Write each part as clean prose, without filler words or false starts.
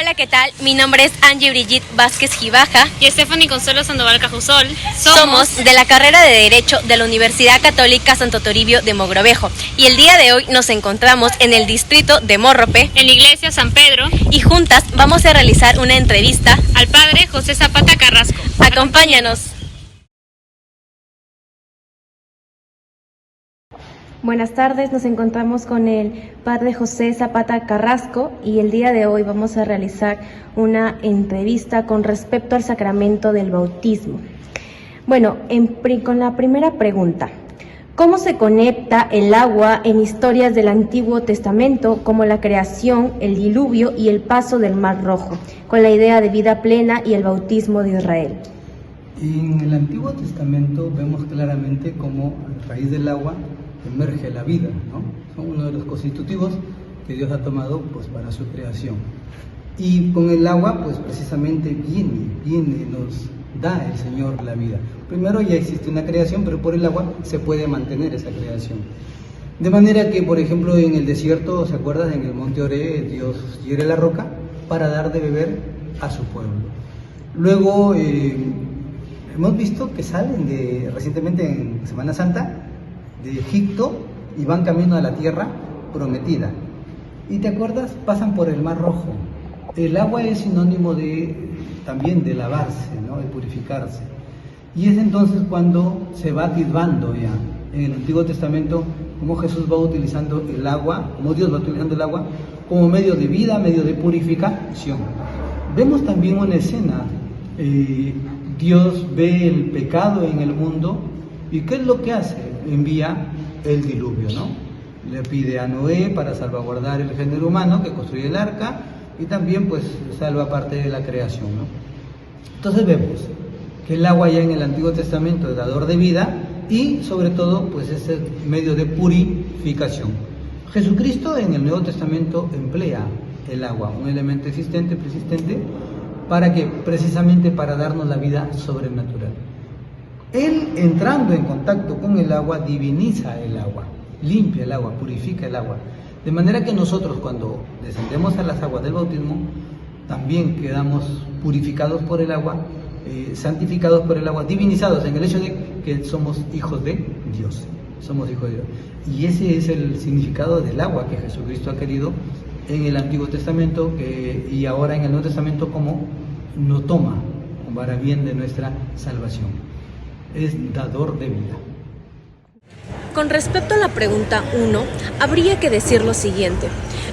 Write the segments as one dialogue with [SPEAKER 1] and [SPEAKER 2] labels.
[SPEAKER 1] Hola, ¿qué tal? Mi nombre es Angie Brigitte Vázquez Gibaja
[SPEAKER 2] y Stephanie Consuelo Sandoval Cajusol.
[SPEAKER 1] Somos de la carrera de Derecho de la Universidad Católica Santo Toribio de Mogrovejo y el día de hoy nos encontramos en el distrito de Morrope,
[SPEAKER 2] en la iglesia San Pedro,
[SPEAKER 1] y juntas vamos a realizar una entrevista
[SPEAKER 2] al padre José Zapata Carrasco.
[SPEAKER 1] Acompáñanos. Buenas tardes, nos encontramos con el padre José Zapata Carrasco y el día de hoy vamos a realizar una entrevista con respecto al sacramento del bautismo. Bueno, con la primera pregunta, ¿cómo se conecta el agua en historias del Antiguo Testamento como la creación, el diluvio y el paso del Mar Rojo, con la idea de vida plena y el bautismo de Israel?
[SPEAKER 3] En el Antiguo Testamento vemos claramente cómo a raíz del agua emerge la vida, ¿no? Son uno de los constitutivos que Dios ha tomado pues para su creación. Y con el agua pues precisamente viene, nos da el Señor la vida. Primero ya existe una creación, pero por el agua se puede mantener esa creación. De manera que, por ejemplo, en el desierto, ¿se acuerdan? En el monte Oré, Dios hiere la roca para dar de beber a su pueblo. Luego hemos visto que salen recientemente en Semana Santa de Egipto y van camino a la tierra prometida. ¿Y te acuerdas? Pasan por el Mar Rojo. El agua es sinónimo también de lavarse, ¿no? De purificarse. Y es entonces cuando se va atisbando ya en el Antiguo Testamento cómo Jesús va utilizando el agua, cómo Dios va utilizando el agua como medio de vida, medio de purificación. Vemos también una escena, Dios ve el pecado en el mundo y ¿qué es lo que hace? Envía el diluvio, ¿no? Le pide a Noé para salvaguardar el género humano que construye el arca y también pues salva parte de la creación, ¿no? Entonces vemos que el agua ya en el Antiguo Testamento es dador de vida y sobre todo pues es el medio de purificación. Jesucristo en el Nuevo Testamento emplea el agua, un elemento existente, persistente, ¿para qué? Precisamente para darnos la vida sobrenatural. Él, entrando en contacto con el agua, diviniza el agua, limpia el agua, purifica el agua. De manera que nosotros, cuando descendemos a las aguas del bautismo, también quedamos purificados por el agua, santificados por el agua, divinizados en el hecho de que somos hijos de Dios. Somos hijos de Dios. Y ese es el significado del agua que Jesucristo ha querido en el Antiguo Testamento y ahora en el Nuevo Testamento como nos toma para bien de nuestra salvación. Es dador de vida.
[SPEAKER 1] Con respecto a la pregunta 1, habría que decir lo siguiente.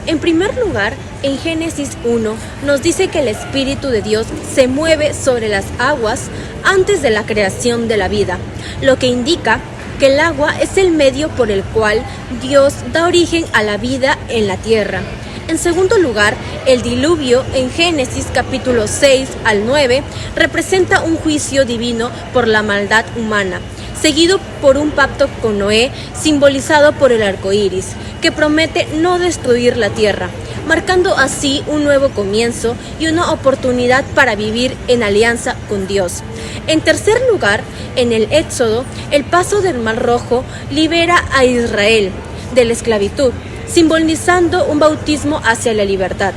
[SPEAKER 1] En primer lugar, en Génesis 1 nos dice que el Espíritu de Dios se mueve sobre las aguas antes de la creación de la vida, lo que indica que el agua es el medio por el cual Dios da origen a la vida en la tierra. En segundo lugar, el diluvio en Génesis capítulo 6 al 9 representa un juicio divino por la maldad humana, seguido por un pacto con Noé, simbolizado por el arco iris, que promete no destruir la tierra, marcando así un nuevo comienzo y una oportunidad para vivir en alianza con Dios. En tercer lugar, en el Éxodo, el paso del Mar Rojo libera a Israel de la esclavitud, simbolizando un bautismo hacia la libertad.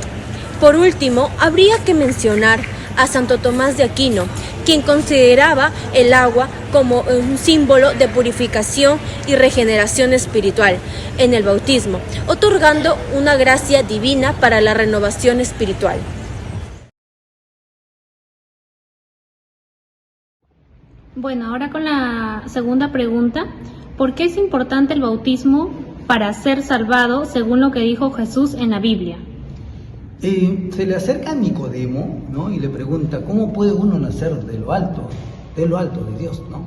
[SPEAKER 1] Por último, habría que mencionar a Santo Tomás de Aquino, quien consideraba el agua como un símbolo de purificación y regeneración espiritual en el bautismo, otorgando una gracia divina para la renovación espiritual.
[SPEAKER 2] Bueno, ahora con la segunda pregunta, ¿por qué es importante el bautismo para ser salvado según lo que dijo Jesús en la Biblia?
[SPEAKER 3] Se le acerca a Nicodemo, ¿no? Y le pregunta, ¿cómo puede uno nacer de lo alto de Dios, ¿no?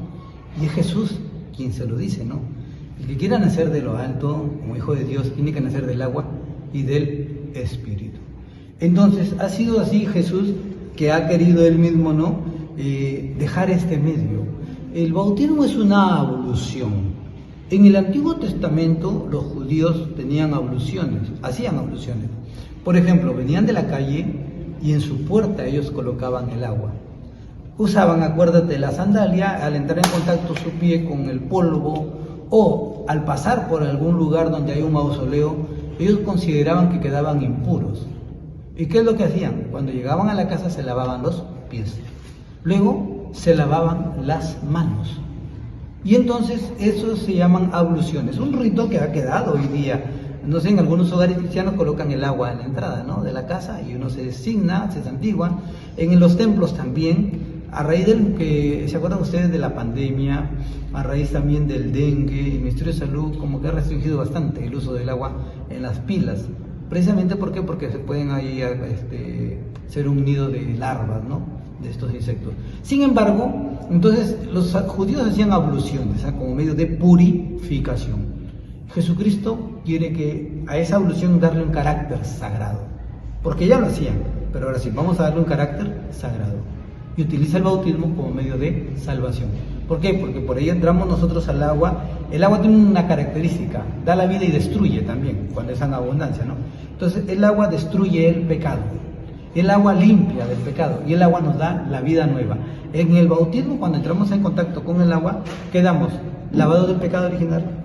[SPEAKER 3] Y es Jesús quien se lo dice, ¿no? El que quiera nacer de lo alto, como hijo de Dios, tiene que nacer del agua y del Espíritu. Entonces, ha sido así Jesús que ha querido él mismo, ¿no? Dejar este medio. El bautismo es una ablución. En el Antiguo Testamento los judíos tenían abluciones, hacían abluciones. Por ejemplo, venían de la calle y en su puerta ellos colocaban el agua. Usaban, acuérdate, la sandalia al entrar en contacto su pie con el polvo o al pasar por algún lugar donde hay un mausoleo, ellos consideraban que quedaban impuros. ¿Y qué es lo que hacían? Cuando llegaban a la casa se lavaban los pies. Luego se lavaban las manos. Y entonces eso se llaman abluciones. Un rito que ha quedado hoy día. No sé, en algunos hogares cristianos colocan el agua en la entrada, ¿no?, de la casa, y uno se designa, se santigua. En los templos también, a raíz del que, ¿se acuerdan ustedes de la pandemia? A raíz también del dengue, el Ministerio de Salud como que ha restringido bastante el uso del agua en las pilas. Precisamente, ¿por qué? Porque se pueden ahí ser un nido de larvas, ¿no?, de estos insectos. Sin embargo, entonces los judíos hacían abluciones, como medio de purificación. Jesucristo quiere que a esa ablución darle un carácter sagrado, porque ya lo hacían, pero ahora sí, vamos a darle un carácter sagrado. Y utiliza el bautismo como medio de salvación. ¿Por qué? Porque por ahí entramos nosotros al agua. El agua tiene una característica, da la vida y destruye también, cuando es en abundancia, ¿no? Entonces el agua destruye el pecado, el agua limpia del pecado, y el agua nos da la vida nueva. En el bautismo, cuando entramos en contacto con el agua, quedamos lavados del pecado original.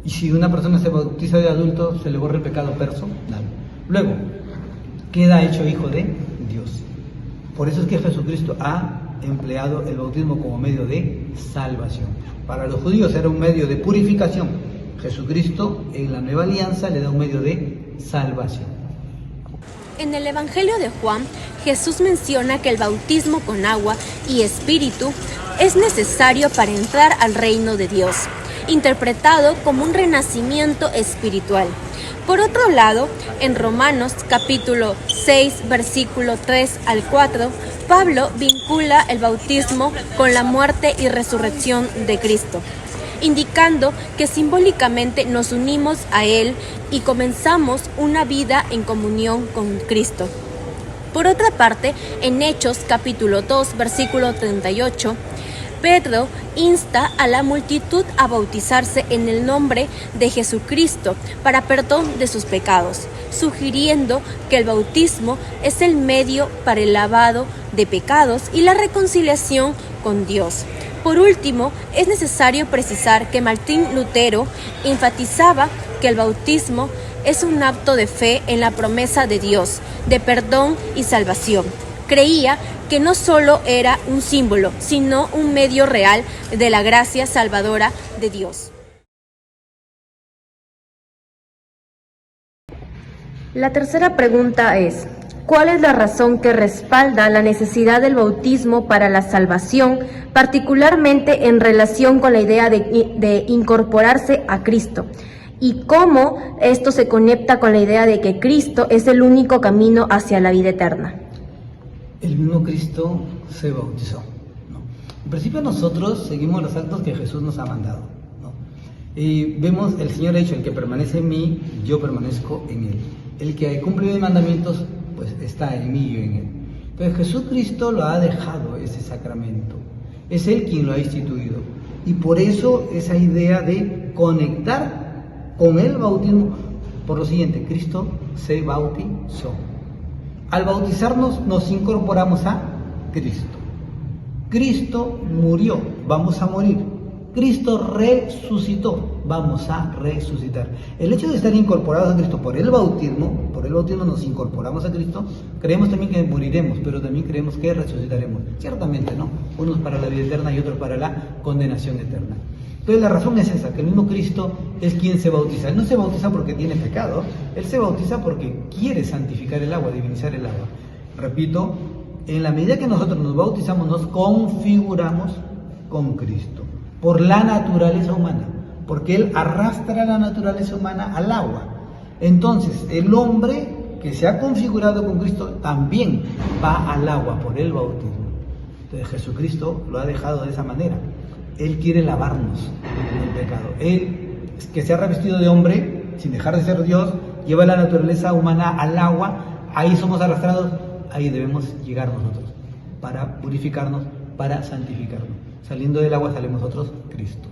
[SPEAKER 3] Y si una persona se bautiza de adulto, se le borra el pecado personal. Luego, queda hecho hijo de Dios. Por eso es que Jesucristo ha empleado el bautismo como medio de salvación. Para los judíos era un medio de purificación. Jesucristo en la nueva alianza le da un medio de salvación.
[SPEAKER 1] En el Evangelio de Juan, Jesús menciona que el bautismo con agua y espíritu es necesario para entrar al reino de Dios, interpretado como un renacimiento espiritual. Por otro lado, en Romanos capítulo 6, versículo 3 al 4, Pablo vincula el bautismo con la muerte y resurrección de Cristo, indicando que simbólicamente nos unimos a Él y comenzamos una vida en comunión con Cristo. Por otra parte, en Hechos capítulo 2, versículo 38, Pedro insta a la multitud a bautizarse en el nombre de Jesucristo para perdón de sus pecados, sugiriendo que el bautismo es el medio para el lavado de pecados y la reconciliación con Dios. Por último, es necesario precisar que Martín Lutero enfatizaba que el bautismo es un acto de fe en la promesa de Dios, de perdón y salvación. Creía que no solo era un símbolo, sino un medio real de la gracia salvadora de Dios. La tercera pregunta es: ¿cuál es la razón que respalda la necesidad del bautismo para la salvación, particularmente en relación con la idea de incorporarse a Cristo? ¿Y cómo esto se conecta con la idea de que Cristo es el único camino hacia la vida eterna?
[SPEAKER 3] El mismo Cristo se bautizó, ¿no? En principio nosotros seguimos los actos que Jesús nos ha mandado, ¿no? Y vemos, el Señor ha dicho: el que permanece en mí, yo permanezco en Él. El que cumple mis mandamientos, pues está en mí y yo en Él. Entonces Jesucristo lo ha dejado, ese sacramento. Es Él quien lo ha instituido. Y por eso esa idea de conectar con el bautismo, por lo siguiente: Cristo se bautizó. Al bautizarnos nos incorporamos a Cristo. Cristo murió, vamos a morir. Cristo resucitó, vamos a resucitar. El hecho de estar incorporados a Cristo por el bautismo nos incorporamos a Cristo. Creemos también que moriremos, pero también creemos que resucitaremos. Ciertamente, ¿no? Unos para la vida eterna y otros para la condenación eterna. Entonces la razón es esa, que el mismo Cristo es quien se bautiza. Él no se bautiza porque tiene pecado, Él se bautiza porque quiere santificar el agua, divinizar el agua. Repito, en la medida que nosotros nos bautizamos, nos configuramos con Cristo, por la naturaleza humana, porque Él arrastra la naturaleza humana al agua. Entonces, el hombre que se ha configurado con Cristo también va al agua por el bautismo. Entonces Jesucristo lo ha dejado de esa manera. Él quiere lavarnos del pecado. Él, que se ha revestido de hombre, sin dejar de ser Dios, lleva la naturaleza humana al agua. Ahí somos arrastrados, ahí debemos llegar nosotros, para purificarnos, para santificarnos. Saliendo del agua salimos nosotros, Cristos.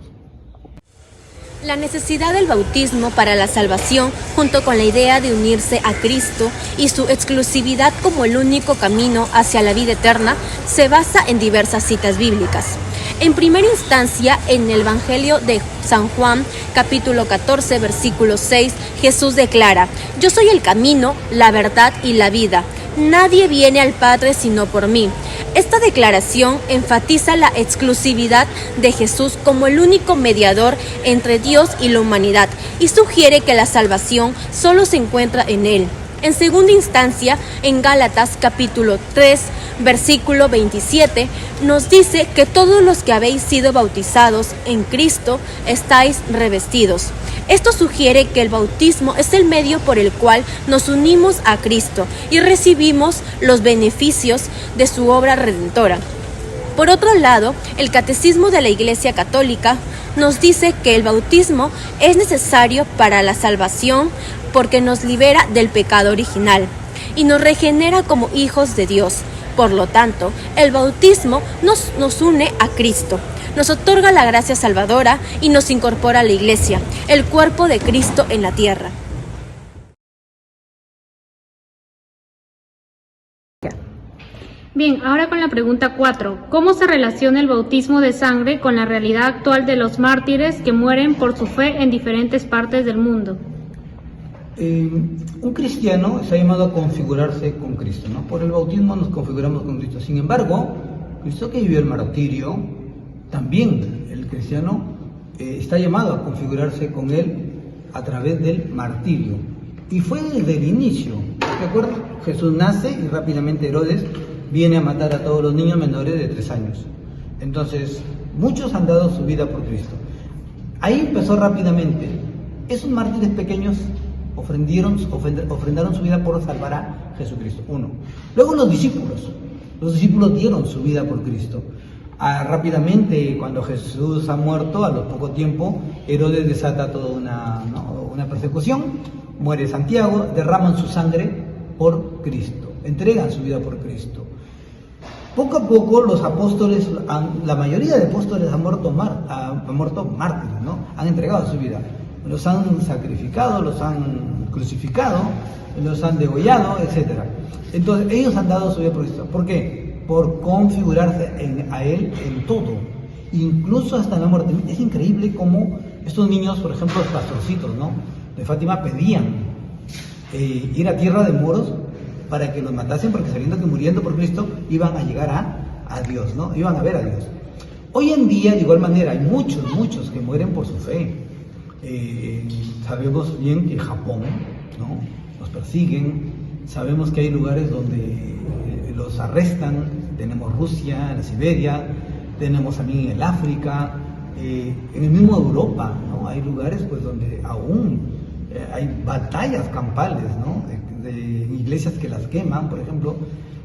[SPEAKER 1] La necesidad del bautismo para la salvación, junto con la idea de unirse a Cristo y su exclusividad como el único camino hacia la vida eterna, se basa en diversas citas bíblicas. En primera instancia, en el Evangelio de San Juan, capítulo 14, versículo 6, Jesús declara: Yo soy el camino, la verdad y la vida. Nadie viene al Padre sino por mí. Esta declaración enfatiza la exclusividad de Jesús como el único mediador entre Dios y la humanidad y sugiere que la salvación solo se encuentra en Él. En segunda instancia, en Gálatas capítulo 3, versículo 27, nos dice que todos los que habéis sido bautizados en Cristo estáis revestidos. Esto sugiere que el bautismo es el medio por el cual nos unimos a Cristo y recibimos los beneficios de su obra redentora. Por otro lado, el Catecismo de la Iglesia Católica nos dice que el bautismo es necesario para la salvación porque nos libera del pecado original y nos regenera como hijos de Dios. Por lo tanto, el bautismo nos une a Cristo, nos otorga la gracia salvadora y nos incorpora a la Iglesia, el cuerpo de Cristo en la tierra.
[SPEAKER 2] Bien, ahora con la pregunta 4. ¿Cómo se relaciona el bautismo de sangre con la realidad actual de los mártires que mueren por su fe en diferentes partes del mundo?
[SPEAKER 3] Un cristiano está llamado a configurarse con Cristo, ¿no? Por el bautismo nos configuramos con Cristo. Sin embargo, Cristo que vivió el martirio, también el cristiano está llamado a configurarse con Él a través del martirio. Y fue desde el inicio, ¿de acuerdo? Jesús nace y rápidamente Herodes viene a matar a todos los niños menores de 3 años. Entonces, muchos han dado su vida por Cristo. Ahí empezó rápidamente. Esos mártires pequeños ofrendaron su vida por salvar a Jesucristo. 1. Luego los discípulos dieron su vida por Cristo. Rápidamente, cuando Jesús ha muerto, a lo poco tiempo, Herodes desata toda una persecución, muere Santiago, derraman su sangre por Cristo, entregan su vida por Cristo. Poco a poco los apóstoles, la mayoría de apóstoles han muerto mártires, ¿no? Han entregado su vida. Los han sacrificado, los han crucificado, los han degollado, etc. Entonces ellos han dado su vida por Cristo. ¿Por qué? Por configurarse a Él en todo, incluso hasta la muerte. Es increíble cómo estos niños, por ejemplo, los pastorcitos, ¿no?, de Fátima pedían ir a tierra de moros para que los matasen, porque sabiendo que muriendo por Cristo iban a llegar a Dios, ¿no? Iban a ver a Dios. Hoy en día, de igual manera, hay muchos que mueren por su fe. Sabemos bien que Japón, ¿no?, los persiguen. Sabemos que hay lugares donde los arrestan. Tenemos Rusia, la Siberia, tenemos también el África, en el mismo Europa, ¿no? Hay lugares pues donde aún hay batallas campales, ¿no?, de iglesias que las queman, por ejemplo.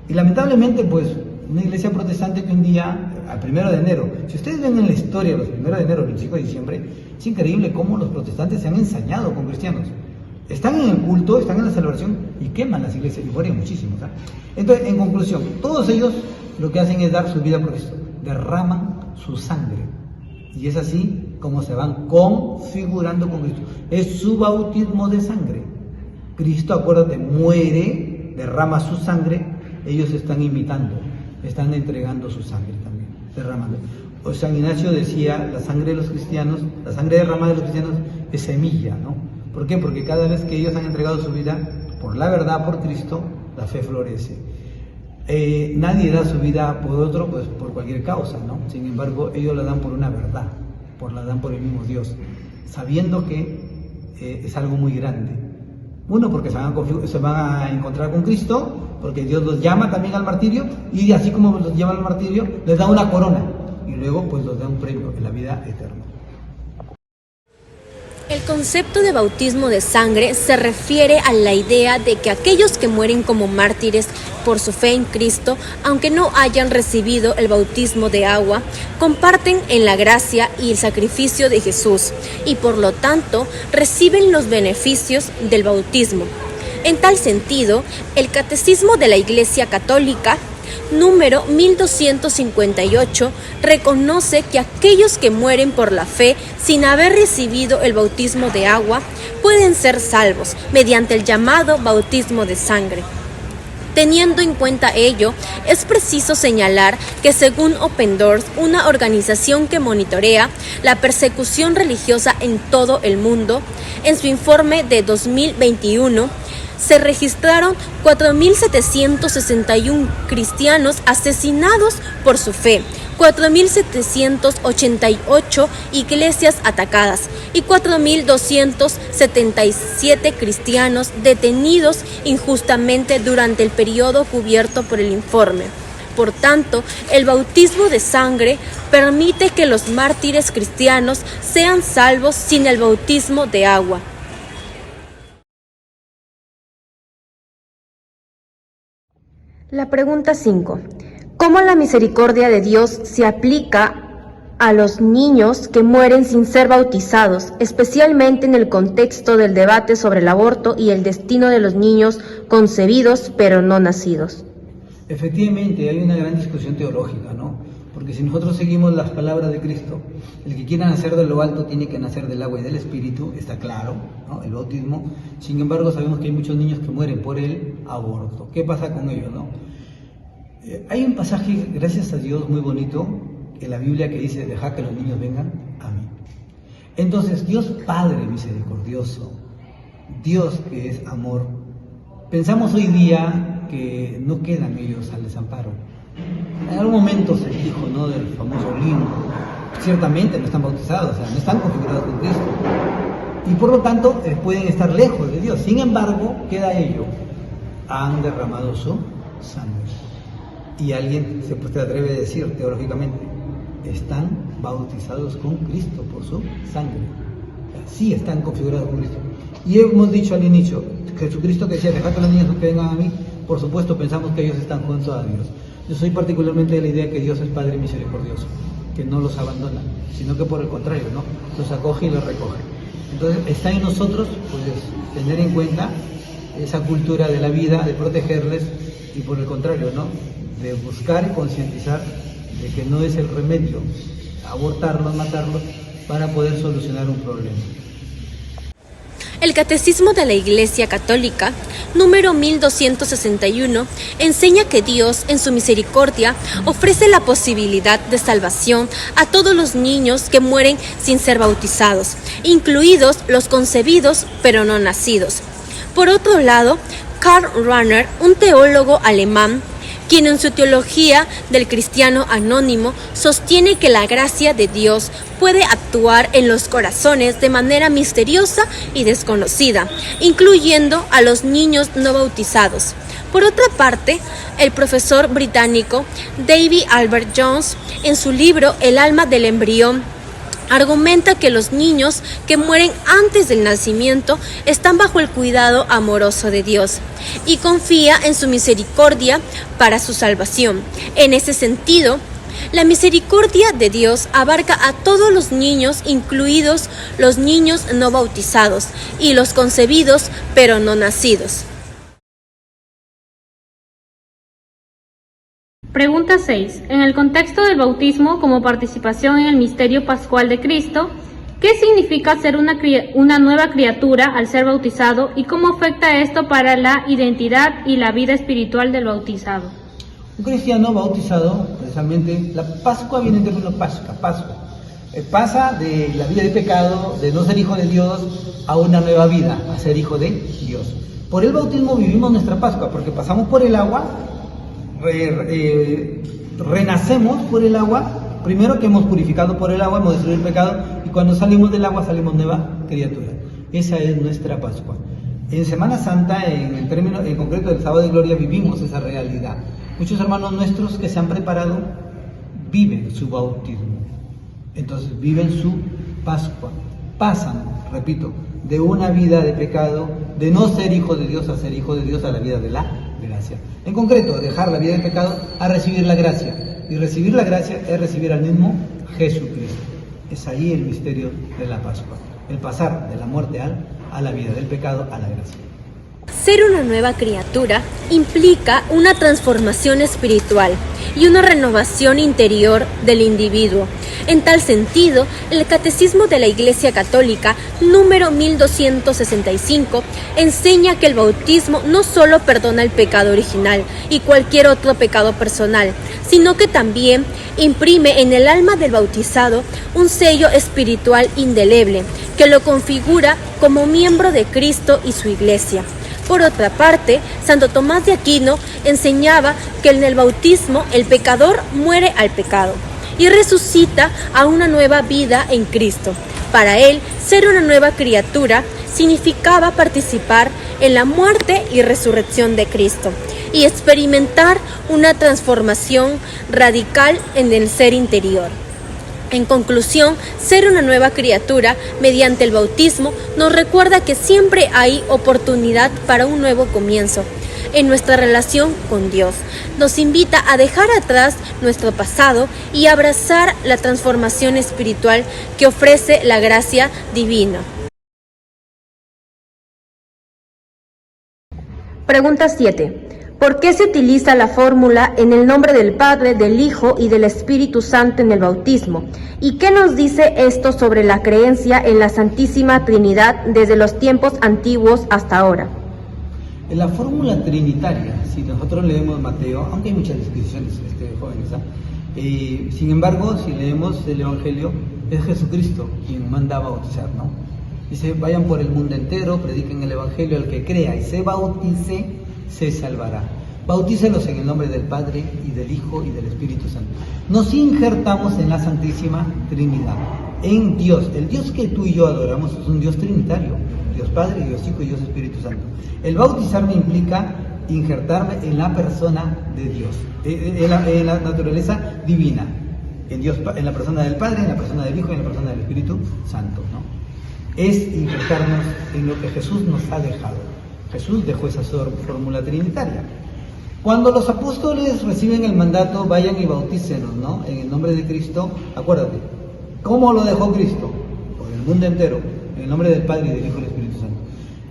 [SPEAKER 3] Y lamentablemente, pues, una iglesia protestante que un día, al 1 de enero, si ustedes ven en la historia los 1 de enero, el 25 de diciembre, es increíble cómo los protestantes se han ensañado con cristianos. Están en el culto, están en la celebración y queman las iglesias, y mueren muchísimos, ¿eh? Entonces, en conclusión, todos ellos lo que hacen es dar su vida por Cristo, derraman su sangre. Y es así como se van configurando con Cristo. Es su bautismo de sangre. Cristo, acuérdate, muere, derrama su sangre, ellos están imitando, están entregando su sangre también, derramando. O San Ignacio decía, la sangre de los cristianos, la sangre derramada de los cristianos es semilla, ¿no? ¿Por qué? Porque cada vez que ellos han entregado su vida por la verdad, por Cristo, la fe florece. Nadie da su vida por otro, pues por cualquier causa, ¿no? Sin embargo, ellos la dan por una verdad, la dan por el mismo Dios, sabiendo que es algo muy grande. Uno, porque se van a encontrar con Cristo, porque Dios los llama también al martirio, y así como los lleva al martirio, les da una corona, y luego pues les da un premio en la vida eterna.
[SPEAKER 1] El concepto de bautismo de sangre se refiere a la idea de que aquellos que mueren como mártires por su fe en Cristo, aunque no hayan recibido el bautismo de agua, comparten en la gracia y el sacrificio de Jesús y por lo tanto reciben los beneficios del bautismo. En tal sentido, el Catecismo de la Iglesia Católica número 1258 reconoce que aquellos que mueren por la fe sin haber recibido el bautismo de agua pueden ser salvos mediante el llamado bautismo de sangre. Teniendo en cuenta ello, es preciso señalar que según Open Doors, una organización que monitorea la persecución religiosa en todo el mundo, en su informe de 2021, se registraron 4.761 cristianos asesinados por su fe, 4.788 iglesias atacadas y 4.277 cristianos detenidos injustamente durante el periodo cubierto por el informe. Por tanto, el bautismo de sangre permite que los mártires cristianos sean salvos sin el bautismo de agua. La pregunta 5. ¿Cómo la misericordia de Dios se aplica a los niños que mueren sin ser bautizados, especialmente en el contexto del debate sobre el aborto y el destino de los niños concebidos pero no nacidos?
[SPEAKER 3] Efectivamente, hay una gran discusión teológica, ¿no? Porque si nosotros seguimos las palabras de Cristo, el que quiera nacer de lo alto tiene que nacer del agua y del Espíritu, está claro, ¿no? El bautismo. Sin embargo, sabemos que hay muchos niños que mueren por el aborto. ¿Qué pasa con ellos, no? Hay un pasaje, gracias a Dios, muy bonito en la Biblia que dice: dejad que los niños vengan a mí. Entonces, Dios Padre misericordioso, Dios que es amor, pensamos hoy día que no quedan ellos al desamparo. En algún momento se dijo, ¿no?, del famoso limbo. Ciertamente no están bautizados, o sea, no están configurados con Cristo. Y por lo tanto pueden estar lejos de Dios. Sin embargo, queda ello: han derramado su sangre. Y alguien se atreve a decir teológicamente: están bautizados con Cristo por su sangre. Sí, están configurados con Cristo. Y hemos dicho al inicio, Jesucristo que decía: dejad que los niños no vengan a mí. Por supuesto, pensamos que ellos están junto a Dios. Yo soy particularmente de la idea que Dios es Padre misericordioso, que no los abandona, sino que por el contrario, ¿no?, los acoge y los recoge. Entonces está en nosotros, pues, tener en cuenta esa cultura de la vida, de protegerles, y por el contrario, ¿no?, de buscar y concientizar de que no es el remedio abortarlos, matarlos, para poder solucionar un problema.
[SPEAKER 1] El Catecismo de la Iglesia Católica, número 1261, enseña que Dios, en su misericordia, ofrece la posibilidad de salvación a todos los niños que mueren sin ser bautizados, incluidos los concebidos pero no nacidos. Por otro lado, Karl Rahner, un teólogo alemán, quien en su teología del cristiano anónimo sostiene que la gracia de Dios puede actuar en los corazones de manera misteriosa y desconocida, incluyendo a los niños no bautizados. Por otra parte, el profesor británico David Albert Jones, en su libro El alma del embrión, argumenta que los niños que mueren antes del nacimiento están bajo el cuidado amoroso de Dios y confía en su misericordia para su salvación. En ese sentido, la misericordia de Dios abarca a todos los niños, incluidos los niños no bautizados y los concebidos pero no nacidos.
[SPEAKER 2] Pregunta 6. En el contexto del bautismo como participación en el misterio pascual de Cristo, ¿qué significa ser una nueva criatura al ser bautizado y cómo afecta esto para la identidad y la vida espiritual del bautizado?
[SPEAKER 3] Un cristiano bautizado, precisamente, la Pascua viene del término Pascua. Pasa de la vida de pecado, de no ser hijo de Dios, a una nueva vida, a ser hijo de Dios. Por el bautismo vivimos nuestra Pascua, porque pasamos por el agua, renacemos por el agua, primero que hemos purificado por el agua, hemos destruido el pecado, y cuando salimos del agua salimos nueva criatura. Esa es nuestra Pascua. En Semana Santa, en concreto del Sábado de Gloria, vivimos esa realidad. Muchos hermanos nuestros que se han preparado viven su bautismo, entonces viven su Pascua, pasan, repito, de una vida de pecado, de no ser hijo de Dios a ser hijo de Dios, a la vida de la gracia. En concreto, dejar la vida de pecado a recibir la gracia. Y recibir la gracia es recibir al mismo Jesucristo. Es ahí el misterio de la Pascua. El pasar de la muerte a la vida, del pecado a la gracia.
[SPEAKER 1] Ser una nueva criatura implica una transformación espiritual y una renovación interior del individuo. En tal sentido, el Catecismo de la Iglesia Católica, número 1265, enseña que el bautismo no solo perdona el pecado original y cualquier otro pecado personal, sino que también imprime en el alma del bautizado un sello espiritual indeleble que lo configura como miembro de Cristo y su Iglesia. Por otra parte, Santo Tomás de Aquino enseñaba que en el bautismo el pecador muere al pecado y resucita a una nueva vida en Cristo. Para él, ser una nueva criatura significaba participar en la muerte y resurrección de Cristo y experimentar una transformación radical en el ser interior. En conclusión, ser una nueva criatura mediante el bautismo nos recuerda que siempre hay oportunidad para un nuevo comienzo en nuestra relación con Dios. Nos invita a dejar atrás nuestro pasado y abrazar la transformación espiritual que ofrece la gracia divina. Pregunta 7. ¿Por qué se utiliza la fórmula en el nombre del Padre, del Hijo y del Espíritu Santo en el bautismo? ¿Y qué nos dice esto sobre la creencia en la Santísima Trinidad desde los tiempos antiguos hasta ahora?
[SPEAKER 3] En la fórmula trinitaria, si nosotros leemos Mateo, aunque hay muchas descripciones jóvenes, sin embargo, si leemos el Evangelio, es Jesucristo quien manda a bautizar, ¿no? Dice, vayan por el mundo entero, prediquen el Evangelio, al que crea y se bautice, se salvará. Bautícelos en el nombre del Padre y del Hijo y del Espíritu Santo. Nos injertamos en la Santísima Trinidad, en Dios. El Dios que tú y yo adoramos es un Dios trinitario, Dios Padre, Dios Hijo y Dios Espíritu Santo. El bautizarme implica injertarme en la persona de Dios, en la naturaleza divina, en Dios, en la persona del Padre, en la persona del Hijo y en la persona del Espíritu Santo, ¿no? Es injertarnos en lo que Jesús nos ha dejado. Jesús dejó esa fórmula trinitaria. Cuando los apóstoles reciben el mandato, vayan y bautícenos, ¿no? En el nombre de Cristo, acuérdate, ¿cómo lo dejó Cristo? Por el mundo entero, en el nombre del Padre y del Hijo y del Espíritu Santo.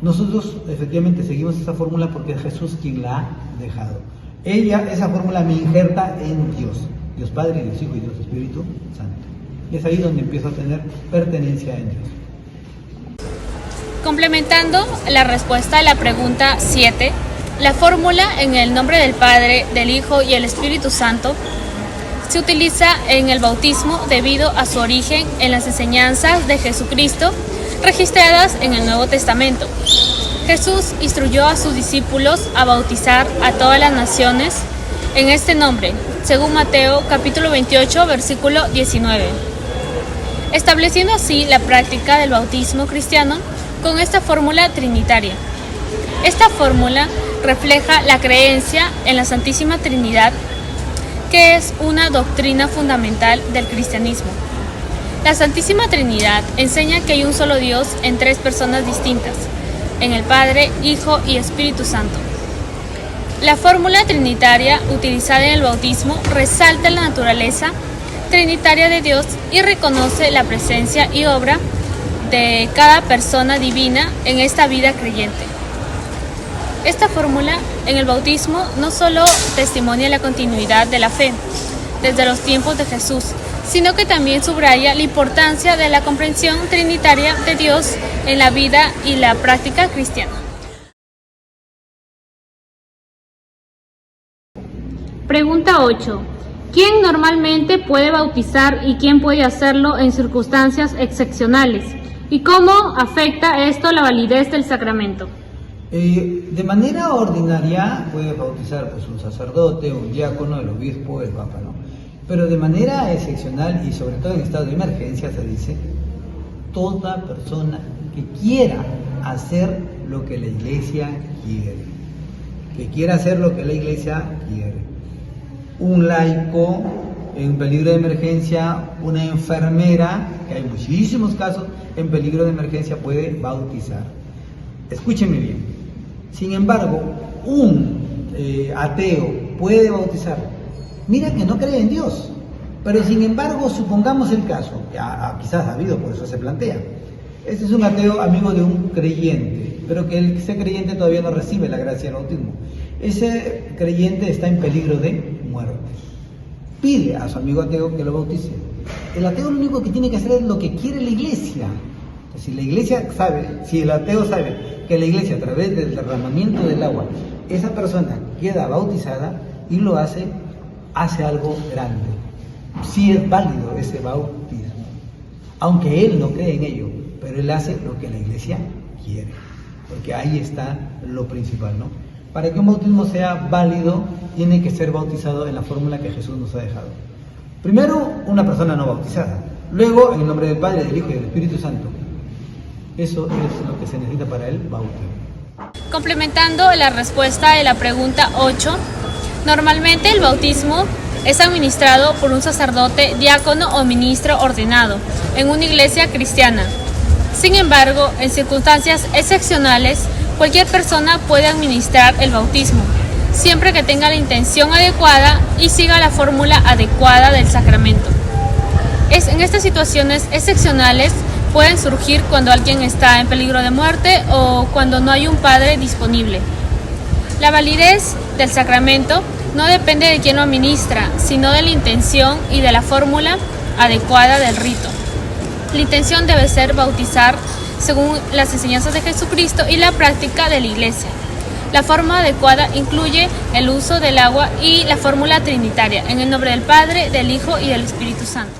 [SPEAKER 3] Nosotros efectivamente seguimos esa fórmula porque es Jesús quien la ha dejado. Esa fórmula me injerta en Dios, Dios Padre, Dios Hijo y Dios Espíritu Santo. Y es ahí donde empiezo a tener pertenencia en Dios.
[SPEAKER 2] Complementando la respuesta a la pregunta 7, la fórmula en el nombre del Padre, del Hijo y el Espíritu Santo se utiliza en el bautismo debido a su origen en las enseñanzas de Jesucristo registradas en el Nuevo Testamento. Jesús instruyó a sus discípulos a bautizar a todas las naciones en este nombre, según Mateo capítulo 28, versículo 19, estableciendo así la práctica del bautismo cristiano con esta fórmula trinitaria. Esta fórmula refleja la creencia en la Santísima Trinidad, que es una doctrina fundamental del cristianismo. La Santísima Trinidad enseña que hay un solo Dios en tres personas distintas, en el Padre, Hijo y Espíritu Santo. La fórmula trinitaria utilizada en el bautismo resalta la naturaleza trinitaria de Dios y reconoce la presencia y obra de cada persona divina en esta vida creyente. Esta fórmula en el bautismo no solo testimonia la continuidad de la fe desde los tiempos de Jesús, sino que también subraya la importancia de la comprensión trinitaria de Dios en la vida y la práctica cristiana. Pregunta 8. ¿Quién normalmente puede bautizar y quién puede hacerlo en circunstancias excepcionales? ¿Y cómo afecta esto la validez del sacramento?
[SPEAKER 3] De manera ordinaria puede bautizar pues, un sacerdote, un diácono, el obispo, el papa, ¿no? Pero de manera excepcional y sobre todo en estado de emergencia se dice toda persona que quiera hacer lo que la Iglesia quiere. Que quiera hacer lo que la Iglesia quiere. Un laico en peligro de emergencia, una enfermera, que hay muchísimos casos en peligro de emergencia, puede bautizar. Escúchenme bien. Sin embargo, un ateo puede bautizar. Mira que no cree en Dios, pero sin embargo, supongamos el caso, que quizás ha habido, por eso se plantea. Este es un ateo amigo de un creyente, pero que ese creyente todavía no recibe la gracia del bautismo. Ese creyente está en peligro de muerte. pide a su amigo ateo que lo bautice. El ateo lo único que tiene que hacer es lo que quiere la iglesia. Si la iglesia sabe, si el ateo sabe que la iglesia a través del derramamiento del agua, esa persona queda bautizada y lo hace algo grande. Sí es válido ese bautismo, aunque él no cree en ello, pero él hace lo que la iglesia quiere, porque ahí está lo principal, ¿no? Para que un bautismo sea válido, tiene que ser bautizado en la fórmula que Jesús nos ha dejado. Primero, una persona no bautizada. Luego, en el nombre del Padre, del Hijo y del Espíritu Santo. Eso es lo que se necesita para el bautismo.
[SPEAKER 2] Complementando la respuesta de la pregunta 8, normalmente el bautismo es administrado por un sacerdote, diácono o ministro ordenado en una iglesia cristiana. Sin embargo, en circunstancias excepcionales, cualquier persona puede administrar el bautismo, siempre que tenga la intención adecuada y siga la fórmula adecuada del sacramento. En estas situaciones excepcionales pueden surgir cuando alguien está en peligro de muerte o cuando no hay un padre disponible. La validez del sacramento no depende de quién lo administra, sino de la intención y de la fórmula adecuada del rito. La intención debe ser bautizar según las enseñanzas de Jesucristo y la práctica de la Iglesia. La forma adecuada incluye el uso del agua y la fórmula trinitaria, en el nombre del Padre, del Hijo y del Espíritu Santo.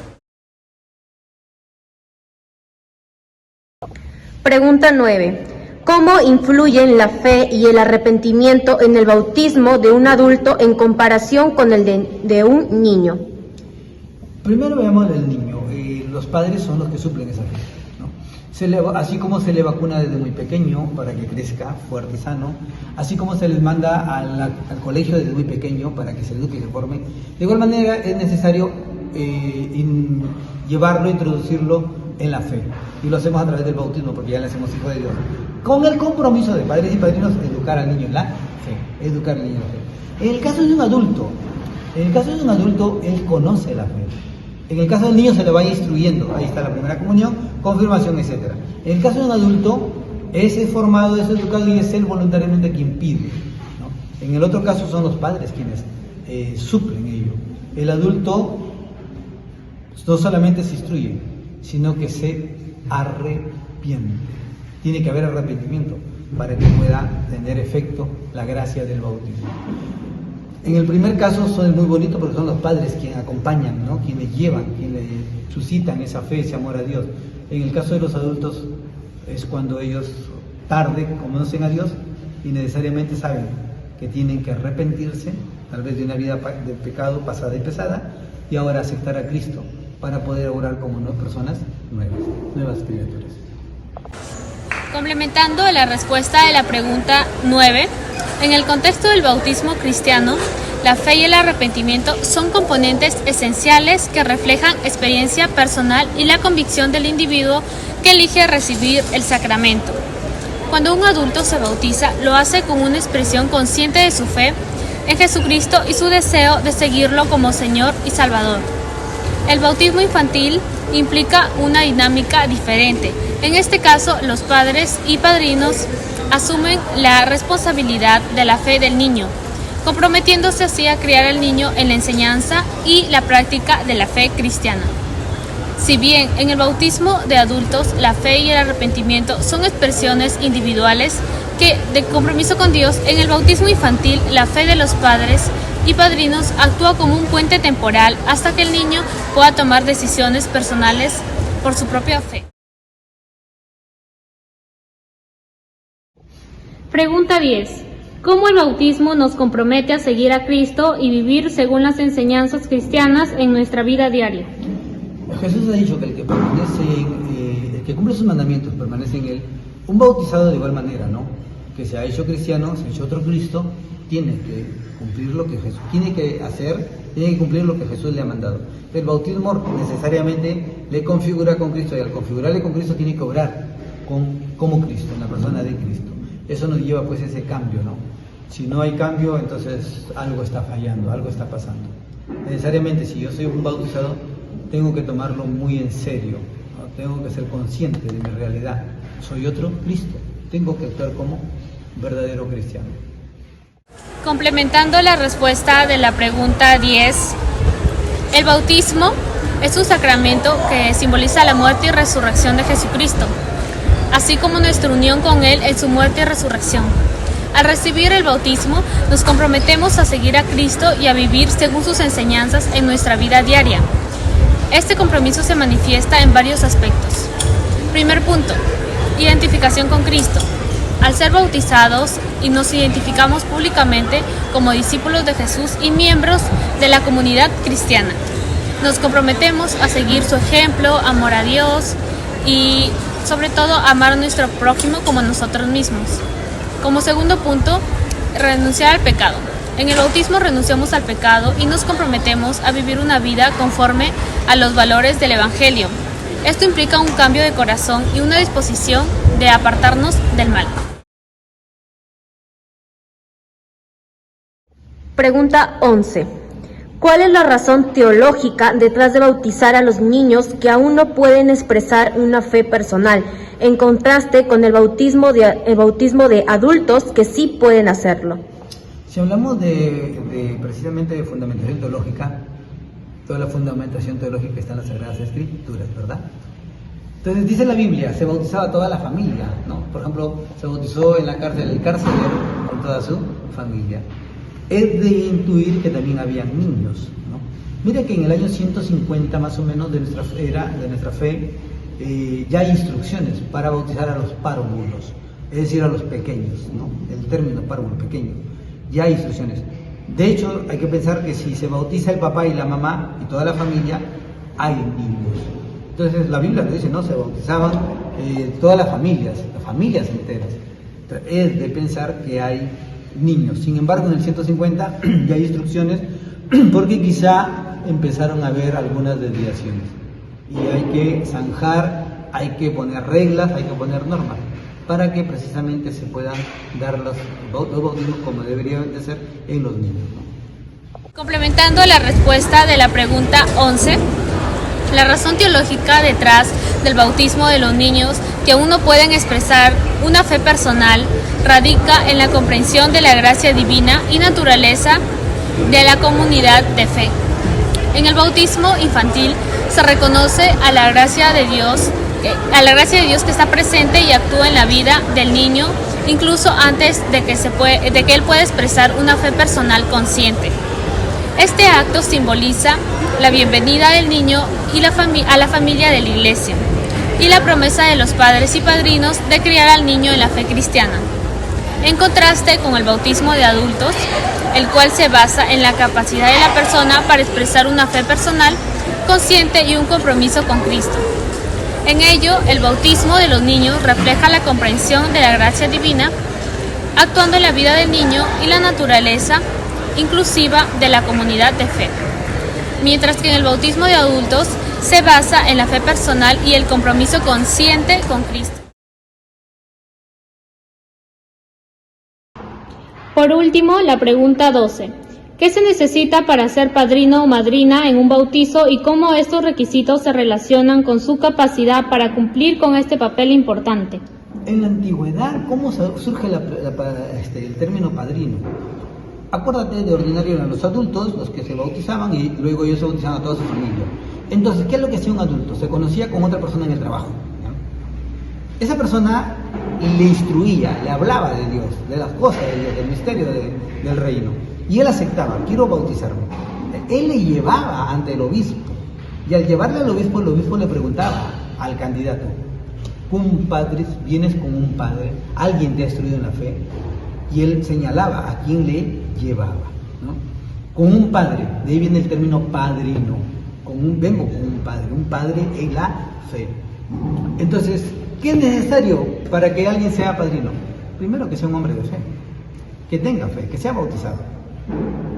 [SPEAKER 1] Pregunta 9. ¿Cómo influyen la fe y el arrepentimiento en el bautismo de un adulto en comparación con el de un niño?
[SPEAKER 3] Primero veamos el niño. Los padres son los que suplen esa fe, ¿no? Así como se le vacuna desde muy pequeño para que crezca fuerte y sano, así como se les manda al colegio desde muy pequeño para que se eduque y se forme, de igual manera es necesario llevarlo, introducirlo en la fe. Y lo hacemos a través del bautismo porque ya le hacemos hijo de Dios. Con el compromiso de padres y padrinos, educar al niño en la fe. Educar al niño en la fe. En el caso de un adulto, él conoce la fe. En el caso del niño se le va instruyendo. Ahí está la primera comunión, confirmación, etc. En el caso de un adulto, es formado, es educado y es él voluntariamente quien pide, ¿no? En el otro caso son los padres quienes suplen ello. El adulto no solamente se instruye, sino que se arrepiente. Tiene que haber arrepentimiento para que pueda tener efecto la gracia del bautismo. En el primer caso son muy bonitos porque son los padres quienes acompañan, ¿no? Quienes llevan, quienes suscitan esa fe, ese amor a Dios. En el caso de los adultos es cuando ellos tarde conocen a Dios y necesariamente saben que tienen que arrepentirse, tal vez de una vida de pecado pasada y pesada, y ahora aceptar a Cristo para poder orar como personas nuevas criaturas.
[SPEAKER 2] Complementando la respuesta de la pregunta 9, en el contexto del bautismo cristiano, la fe y el arrepentimiento son componentes esenciales que reflejan experiencia personal y la convicción del individuo que elige recibir el sacramento. Cuando un adulto se bautiza, lo hace con una expresión consciente de su fe en Jesucristo y su deseo de seguirlo como Señor y Salvador. El bautismo infantil implica una dinámica diferente. En este caso, los padres y padrinos asumen la responsabilidad de la fe del niño, comprometiéndose así a criar al niño en la enseñanza y la práctica de la fe cristiana. Si bien en el bautismo de adultos la fe y el arrepentimiento son expresiones individuales de compromiso con Dios, en el bautismo infantil la fe de los padres y padrinos actúa como un puente temporal hasta que el niño pueda tomar decisiones personales por su propia fe.
[SPEAKER 4] Pregunta 10. ¿Cómo el bautismo nos compromete a seguir a Cristo y vivir según las enseñanzas cristianas en nuestra vida diaria?
[SPEAKER 3] Jesús ha dicho que el que cumple sus mandamientos permanece en él. Un bautizado de igual manera, ¿no? Que se ha hecho cristiano, se ha hecho otro Cristo, tiene que cumplir lo que Jesús tiene que hacer, tiene que cumplir lo que Jesús le ha mandado. El bautismo necesariamente le configura con Cristo y al configurarle con Cristo tiene que obrar como Cristo, en la persona de Cristo. Eso nos lleva pues a ese cambio, ¿no? Si no hay cambio, entonces algo está fallando, algo está pasando. Necesariamente, si yo soy un bautizado, tengo que tomarlo muy en serio, ¿no? Tengo que ser consciente de mi realidad. Soy otro Cristo, tengo que actuar como verdadero cristiano.
[SPEAKER 2] Complementando la respuesta de la pregunta 10, El bautismo es un sacramento que simboliza la muerte y resurrección de Jesucristo, así como nuestra unión con Él en su muerte y resurrección. Al recibir el bautismo, nos comprometemos a seguir a Cristo y a vivir según sus enseñanzas en nuestra vida diaria. Este compromiso se manifiesta en varios aspectos. Primer punto, identificación con Cristo. Al ser bautizados y nos identificamos públicamente como discípulos de Jesús y miembros de la comunidad cristiana. Nos comprometemos a seguir su ejemplo, amor a Dios y sobre todo amar a nuestro prójimo como a nosotros mismos. Como segundo punto, renunciar al pecado. En el bautismo renunciamos al pecado y nos comprometemos a vivir una vida conforme a los valores del Evangelio. Esto implica un cambio de corazón y una disposición de apartarnos del mal.
[SPEAKER 1] Pregunta 11. ¿Cuál es la razón teológica detrás de bautizar a los niños que aún no pueden expresar una fe personal, en contraste con el bautismo de adultos que sí pueden hacerlo?
[SPEAKER 3] Si hablamos precisamente de fundamentación teológica, toda la fundamentación teológica está en las Sagradas Escrituras, ¿verdad? Entonces dice la Biblia, se bautizaba toda la familia, ¿no? Por ejemplo, se bautizó en la cárcel el carcelero con toda su familia. Es de intuir que también había niños, ¿no? Mira que en el año 150 más o menos de nuestra fe, ya hay instrucciones para bautizar a los párvulos, es decir, a los pequeños, ¿no? El término párvulo, pequeño, ya hay instrucciones. De hecho, hay que pensar que si se bautiza el papá y la mamá y toda la familia, hay niños. Entonces la Biblia lo dice, ¿no? Se bautizaban todas las familias enteras. Entonces, es de pensar que hay niños. Sin embargo, en el 150 ya hay instrucciones porque quizá empezaron a haber algunas desviaciones. Y hay que zanjar, hay que poner reglas, hay que poner normas para que precisamente se puedan dar los bautismos como deberían de ser en los niños, ¿no?
[SPEAKER 2] Complementando la respuesta de la pregunta 11, la razón teológica detrás del bautismo de los niños que aún no pueden expresar una fe personal radica en la comprensión de la gracia divina y naturaleza de la comunidad de fe. En el bautismo infantil se reconoce a la gracia de Dios que está presente y actúa en la vida del niño, incluso antes de que él pueda expresar una fe personal consciente. Este acto simboliza la bienvenida del niño a la familia de la Iglesia y la promesa de los padres y padrinos de criar al niño en la fe cristiana, en contraste con el bautismo de adultos, el cual se basa en la capacidad de la persona para expresar una fe personal consciente y un compromiso con Cristo. En ello, el bautismo de los niños refleja la comprensión de la gracia divina, actuando en la vida del niño y la naturaleza inclusiva de la comunidad de fe, mientras que en el bautismo de adultos se basa en la fe personal y el compromiso consciente con Cristo.
[SPEAKER 4] Por último, la pregunta 12. ¿Qué se necesita para ser padrino o madrina en un bautizo y cómo estos requisitos se relacionan con su capacidad para cumplir con este papel importante?
[SPEAKER 3] En la antigüedad, ¿cómo surge el término padrino? Acuérdate, de ordinario eran los adultos los que se bautizaban y luego ellos se bautizaban a toda su familia. Entonces, ¿qué es lo que hacía un adulto? Se conocía con otra persona en el trabajo, ¿no? Esa persona le instruía, le hablaba de Dios, de las cosas de Dios, del misterio del reino. Y él aceptaba, quiero bautizarme. Él le llevaba ante el obispo. Y al llevarle al obispo, el obispo le preguntaba al candidato, ¿vienes con un padre? ¿Alguien te ha instruido en la fe? Y él señalaba a quién le llevaba, ¿no? Con un padre, de ahí viene el término padrino. Vengo con un padre en la fe. Entonces, ¿qué es necesario para que alguien sea padrino? Primero, que sea un hombre de fe, que tenga fe, que sea bautizado.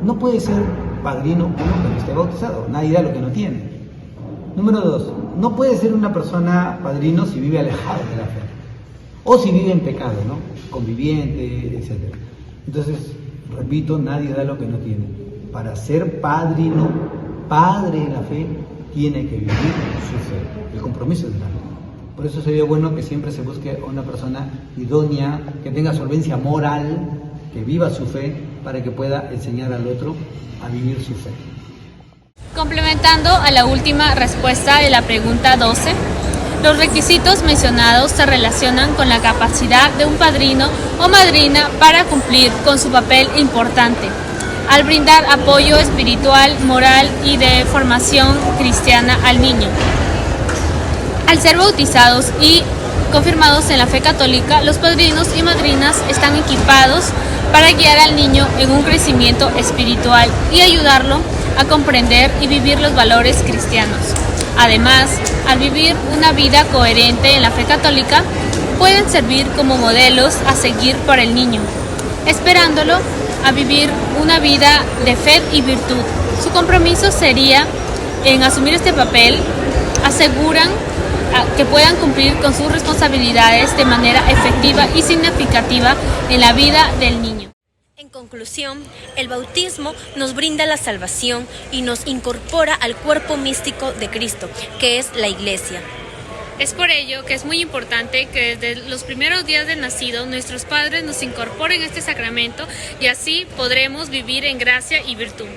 [SPEAKER 3] No puede ser padrino uno que no esté bautizado, nadie da lo que no tiene. Número 2, no puede ser una persona padrino si vive alejado de la fe, o si vive en pecado, ¿no? Conviviente, etc. Entonces, repito, nadie da lo que no tiene. Para ser padrino, padre de la fe, tiene que vivir su fe, el compromiso de la fe. Por eso sería bueno que siempre se busque una persona idónea, que tenga solvencia moral, que viva su fe, para que pueda enseñar al otro a vivir su fe.
[SPEAKER 2] Complementando a la última respuesta de la pregunta 12, los requisitos mencionados se relacionan con la capacidad de un padrino o madrina para cumplir con su papel importante, al brindar apoyo espiritual, moral y de formación cristiana al niño. Al ser bautizados y confirmados en la fe católica, los padrinos y madrinas están equipados para guiar al niño en un crecimiento espiritual y ayudarlo a comprender y vivir los valores cristianos. Además, al vivir una vida coherente en la fe católica, pueden servir como modelos a seguir por el niño, esperándolo a vivir una vida de fe y virtud. Su compromiso sería, en asumir este papel, aseguran que puedan cumplir con sus responsabilidades de manera efectiva y significativa en la vida del niño.
[SPEAKER 1] En conclusión, el bautismo nos brinda la salvación y nos incorpora al cuerpo místico de Cristo, que es la Iglesia.
[SPEAKER 2] Es por ello que es muy importante que desde los primeros días de nacido nuestros padres nos incorporen a este sacramento y así podremos vivir en gracia y virtud.